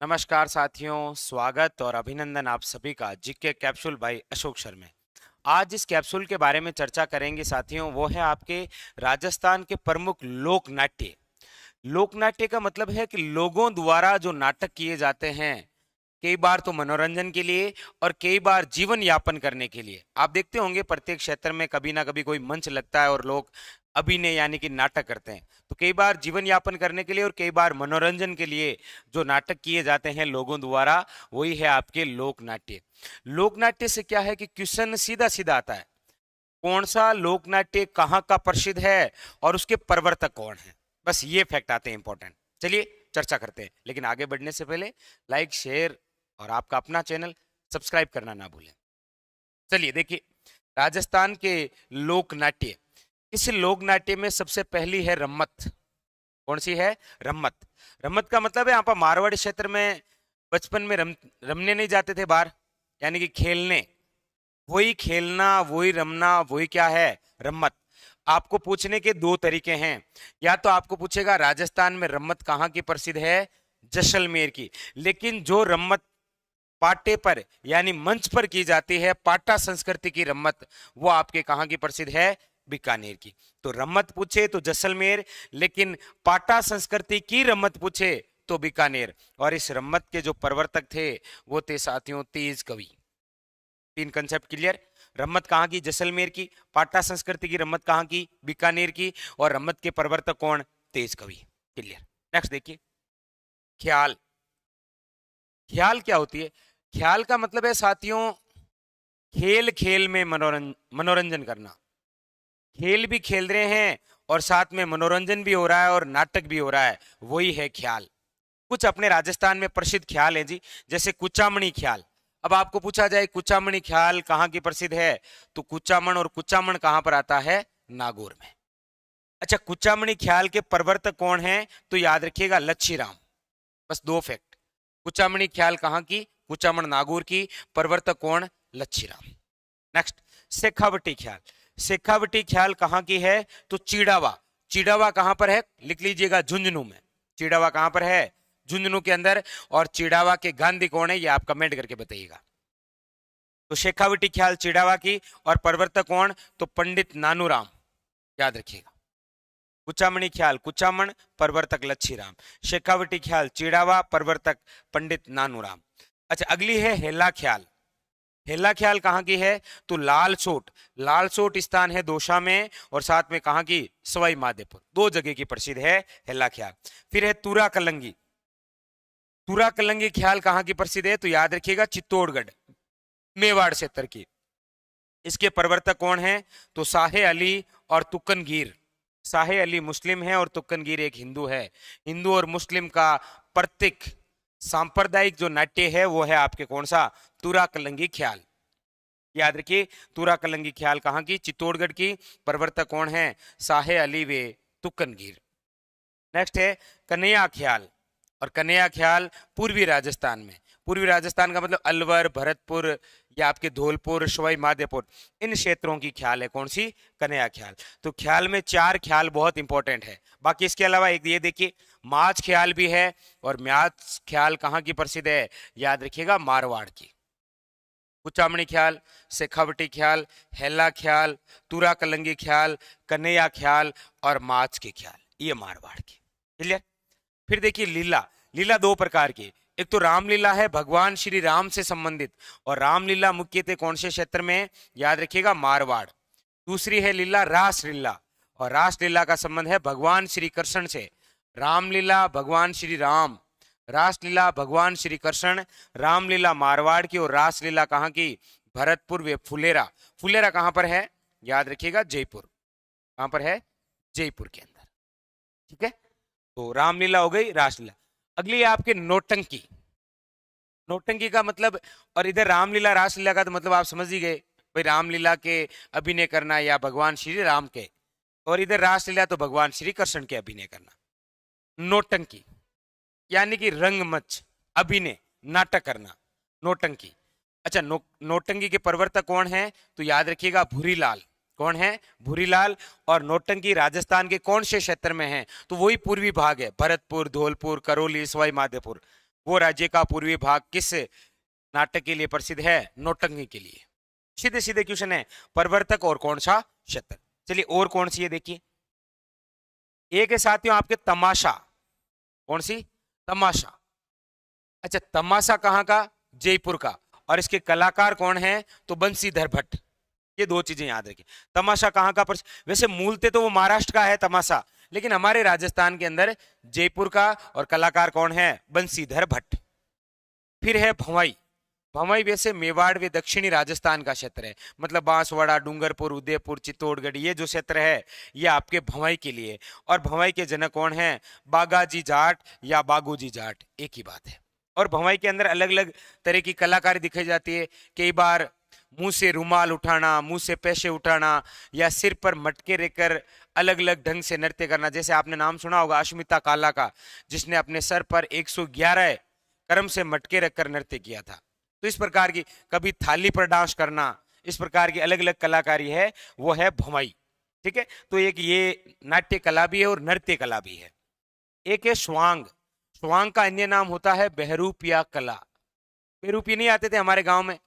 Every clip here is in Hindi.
नमस्कार साथियों, स्वागत और अभिनंदन आप सभी का GK capsule by Ashok Sharma में। आज इस कैप्सूल के बारे में चर्चा करेंगे साथियों, वो है आपके राजस्थान के प्रमुख लोक नाट्य। लोक नाट्य का मतलब है कि लोगों द्वारा जो नाटक किए जाते हैं, कई बार तो मनोरंजन के लिए और कई बार जीवन यापन करने के लिए। आप देखते होंगे प्रत्येक क्षेत्र में कभी ना कभी कोई मंच लगता है और लोग अभिनय यानी कि नाटक करते हैं। तो कई बार जीवन यापन करने के लिए और कई बार मनोरंजन के लिए जो नाटक किए जाते हैं लोगों द्वारा, वही है आपके लोक नाट्य। लोक नाट्य से क्या है कि क्वेश्चन सीधा सीधा आता है, कौन सा लोक नाट्य कहाँ का प्रसिद्ध है और उसके प्रवर्तक कौन है। बस ये फैक्ट आते हैं इंपॉर्टेंट। चलिए चर्चा करते हैं, लेकिन आगे बढ़ने से पहले लाइक, शेयर और आपका अपना चैनल सब्सक्राइब करना ना भूलें। चलिए देखिए, राजस्थान के लोक नाट्य। इस लोक नाट्य में सबसे पहली है रम्मत। कौन सी है? रम्मत। रम्मत का मतलब है यहाँ पर मारवाड़ी क्षेत्र में बचपन में रमने नहीं जाते थे बाहर, यानी कि खेलने। वही खेलना, वही रमना, वही क्या है? रम्मत। आपको पूछने के दो तरीके हैं। या तो आपको पूछेगा राजस्थान में रम्मत कहाँ की प्रसिद्ध है? जैसलमेर की। लेकिन जो रम्मत पाटे पर यानी मंच पर की जाती है, पाटा संस्कृति की रम्मत, वो आपके कहाँ की प्रसिद्ध है? बीकानेर की। तो रम्मत पूछे तो जैसलमेर, लेकिन पाटा संस्कृति की रम्मत पूछे तो बीकानेर। और इस रम्मत के जो प्रवर्तक थे वो थे साथियों तेज कवि। तीन कंसेप्ट क्लियर। रम्मत कहाँ की? जैसलमेर की। पाटा संस्कृति की रम्मत कहाँ की? बीकानेर की। और रम्मत के प्रवर्तक कौन? तेज कवि। क्लियर। नेक्स्ट देखिए, ख्याल। ख्याल क्या होती है? ख्याल का मतलब है साथियों खेल खेल में मनोरंजन करना। खेल भी खेल रहे हैं और साथ में मनोरंजन भी हो रहा है और नाटक भी हो रहा है, वही है ख्याल। कुछ अपने राजस्थान में प्रसिद्ध ख्याल है जी, जैसे कुचामणी ख्याल। अब आपको पूछा जाए कुचामणी ख्याल कहाँ की प्रसिद्ध है, तो कुचामण, और कुचामण कहाँ पर आता है? नागौर में। अच्छा, कुचामणी ख्याल के प्रवर्तक कौन है? तो याद रखिएगा लच्छीराम। बस दो फैक्ट। कुचामणी ख्याल कहाँ की? कुचामण नागौर की। प्रवर्तक कौन? लच्छीराम। नेक्स्ट, शेखावटी ख्याल। शेखावटी ख्याल कहाँ की है? तो चिड़ावा। चिड़ावा कहाँ पर है? लिख लीजिएगा, झुंझुनू में। चिड़ावा कहाँ पर है? झुंझुनू के अंदर। और चिड़ावा के गांधी कौन है, ये आप कमेंट करके बताइएगा। तो शेखावटी ख्याल चिड़ावा की, और प्रवर्तक कौन? तो पंडित नानूराम। याद रखिएगा। कुचामणी ख्याल कुचामण, प्रवर्तक लच्छीराम। शेखावटी ख्याल चिड़ावा, प्रवर्तक पंडित नानूराम। अच्छा, अगली है हेला ख्याल। हेला ख्याल कहाँ की है? तो लालसोट। लालसोट स्थान है दोसा में, और साथ में कहाँ की? सवाई माधोपुर। दो जगह की प्रसिद्ध है हेला ख्याल। फिर है तुरा कलंगी। तुरा कलंगी ख्याल कहाँ की प्रसिद्ध है? तो याद रखिएगा चित्तौड़गढ़, मेवाड़ क्षेत्र की। इसके प्रवर्तक कौन है? तो साहे अली और तुक्कनगीर। साहे अली मुस्लिम है और तुक्कनगीर एक हिंदू है। हिंदू और मुस्लिम का प्रतीक सांप्रदायिक जो नाट्य है वो है आपके कौन सा? तुरा कलंगी ख्याल। याद रखिए, तुरा कलंगी ख्याल कहाँ की? चित्तौड़गढ़ की। प्रवर्तक कौन है? साहे अली वे तुक्कनगीर। नेक्स्ट है कन्हैया ख्याल। और कन्हैया ख्याल पूर्वी राजस्थान में। पूर्वी राजस्थान का मतलब अलवर, भरतपुर, या आपके धौलपुर, सवाई माधोपुर, इन क्षेत्रों की ख्याल है कौन सी? कन्हैया ख्याल। तो ख्याल में चार ख्याल बहुत इंपॉर्टेंट है। बाकी इसके अलावा एक ये देखिए, माच ख्याल भी है। और म्याच ख्याल कहाँ की प्रसिद्ध है? याद रखिएगा, मारवाड़ की। कुचामणी ख्याल, शेखावटी ख्याल, हेला ख्याल, तुरा कलंगी ख्याल, कन्हैया ख्याल और माच के ख्याल, ये मारवाड़ की। क्लियर। फिर देखिए लीला। लीला दो प्रकार की। एक तो रामलीला है, भगवान श्री राम से संबंधित, और रामलीला मुख्यतः कौन से क्षेत्र में? याद रखिएगा, मारवाड़। दूसरी है लीला रासलीला, और रासलीला का संबंध है भगवान श्री कृष्ण से। रामलीला भगवान श्री राम, रासलीला भगवान श्री कृष्ण। रामलीला मारवाड़ की और रासलीला कहाँ की? भरतपुर वे फुलेरा। फुलेरा कहाँ पर है? याद रखिएगा, जयपुर। कहाँ पर है? जयपुर के अंदर। ठीक है। तो रामलीला हो गई, रासलीला। अगली है आपके नौटंकी। नौटंकी का मतलब, और इधर रामलीला रासलीला का तो मतलब आप समझ ही गए भाई, रामलीला के अभिनय करना या भगवान श्री राम के, और इधर रासलीला तो भगवान श्री कृष्ण के अभिनय करना। नौटंकी यानी कि रंगमंच, अभिनय, नाटक करना, नौटंकी। अच्छा, नौटंकी के प्रवर्तक कौन है? तो याद रखिएगा, भूरीलाल। कौन है? भूरीलाल। और नौटंकी राजस्थान के कौन से क्षेत्र में है? तो वही पूर्वी भाग है, भरतपुर, धौलपुर, करौली, सवाई माधोपुर। वो राज्य का पूर्वी भाग किस नाटक के लिए प्रसिद्ध है? नौटंकी के लिए। सीधे सीधे क्वेश्चन है, प्रवर्तक और कौन सा क्षेत्र। चलिए और कौन सी है देखिए, एक है साथियों आपके तमाशा। कौन सी? तमाशा। अच्छा, तमाशा कहाँ का? जयपुर का। और इसके कलाकार कौन है? तो बंसीधर भट्ट। ये दो चीजें याद रखिए। तमाशा कहाँ का? वैसे मूलते तो वो महाराष्ट्र का है तमाशा, लेकिन हमारे राजस्थान के अंदर जयपुर का, और कलाकार कौन है? बंसीधर भट्ट। फिर है भवाई। भवाई वैसे मेवाड़ व दक्षिणी राजस्थान का क्षेत्र है, मतलब बांसवाड़ा, डूंगरपुर, उदयपुर, चित्तौड़गढ़, ये जो क्षेत्र है ये आपके भवाई के लिए। और भवाई के जनक कौन है? बागाजी जाट या बागोजी जाट, एक ही बात है। और भवाई के अंदर अलग अलग तरह की कलाकारी दिखाई जाती है। कई बार मुंह से रुमाल उठाना, मुंह से पैसे उठाना, या सिर पर मटके रखकर अलग अलग ढंग से नृत्य करना। जैसे आपने नाम सुना होगा अश्मिता काला का, जिसने अपने सर पर 111 कर्म से मटके रखकर नृत्य किया था। तो इस प्रकार की, कभी थाली पर डांस करना, इस प्रकार की अलग अलग कलाकारी है, वो है भवाई। ठीक है, तो एक ये नाट्य कला भी है और नृत्य कला भी है। एक है स्वांग। स्वांग का अन्य नाम होता है बहरूपिया कला। बहरूपी नहीं आते थे हमारे गांव में,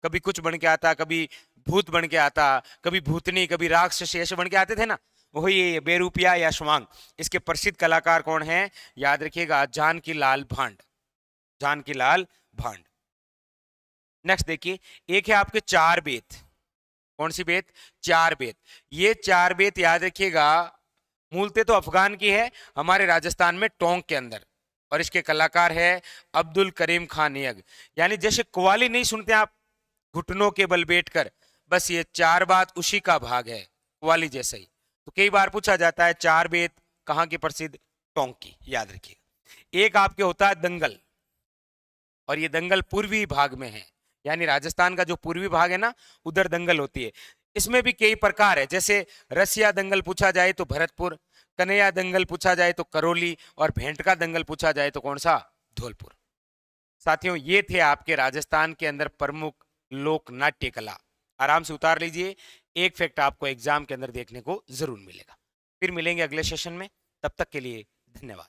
कभी कुछ बन के आता, कभी भूत बन के आता, कभी भूतनी, कभी राक्षस, ऐसे बन के आते थे ना, वही ये बेरूपिया या स्वांग। इसके प्रसिद्ध कलाकार कौन है? याद रखिएगा, जानकी लाल भांड। जानकी लाल भांड। नेक्स्ट देखिए, एक है आपके चार बेत। कौन सी बेत? चार बेत। ये चार बेत याद रखिएगा, मूलते तो अफगान की है, हमारे राजस्थान में टोंक के अंदर। और इसके कलाकार है अब्दुल करीम खान यग। यानी जैसे कव्वाली नहीं सुनते आप घुटनों के बल बैठकर, बस ये चार बात उसी का भाग है, कव्वाली जैसा ही। तो कई बार पूछा जाता है चार बेत कहाँ की प्रसिद्ध? टोंक की, याद रखिए। एक आपके होता है दंगल, और ये दंगल पूर्वी भाग में है, यानी राजस्थान का जो पूर्वी भाग है ना, उधर दंगल होती है। इसमें भी कई प्रकार है, जैसे रसिया दंगल पूछा जाए तो भरतपुर, कन्हैया दंगल पूछा जाए तो करौली, और भेंट का दंगल पूछा जाए तो कौन सा? धौलपुर। साथियों, ये थे आपके राजस्थान के अंदर प्रमुख लोक नाट्य कला। आराम से उतार लीजिए, एक फैक्ट आपको एग्जाम के अंदर देखने को जरूर मिलेगा। फिर मिलेंगे अगले सेशन में, तब तक के लिए धन्यवाद।